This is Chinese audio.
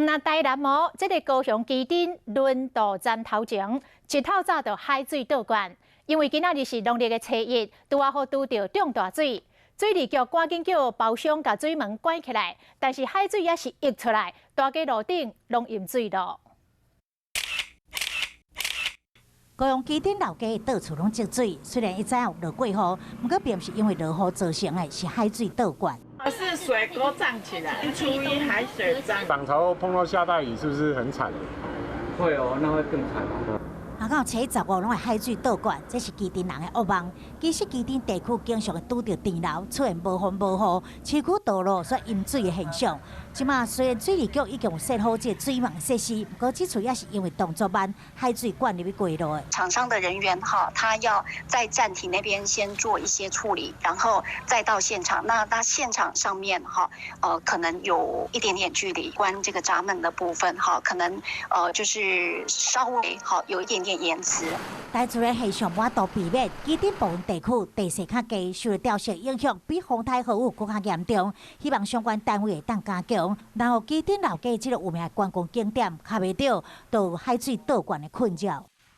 那台南这个高雄基丁轮渡站头前，一透早就海水倒灌，因为今仔日是农历的初一，拄好拄到涨大水，水利局赶紧叫包厢把水门关起来，但是海水也是溢出来，大家路顶拢淹水了。 高雄基丁老街到处拢积水，虽然一早有落过雨，不过并不是因为落雨造成的，是海水倒灌。是水沟涨起来，初一海水涨。涨潮碰到下大雨，是不是很惨？会哦，那会更惨哦。 到初15拢会海水倒灌，这是基丁人的噩梦。其实基丁地区经常会拄到电流出现无风无雨，市区道路所淹水的现象。即马虽然水利局已经有设好这水网设施，不过这次也是因为动作慢，海水灌入去过路的。厂商的人员他要在站体那边先做一些处理，然后再到现场。那现场上面可能有一点点距离，关这个闸门的部分可能就是稍微有一点点延迟。台出的气象我都避免，基丁部分地区地势较低，受到潮汐影响，比风台豪雨更加严重。希望相关单位会当加强，然后基丁老街这个有名的观光景点，卡袂到海水倒灌的困扰。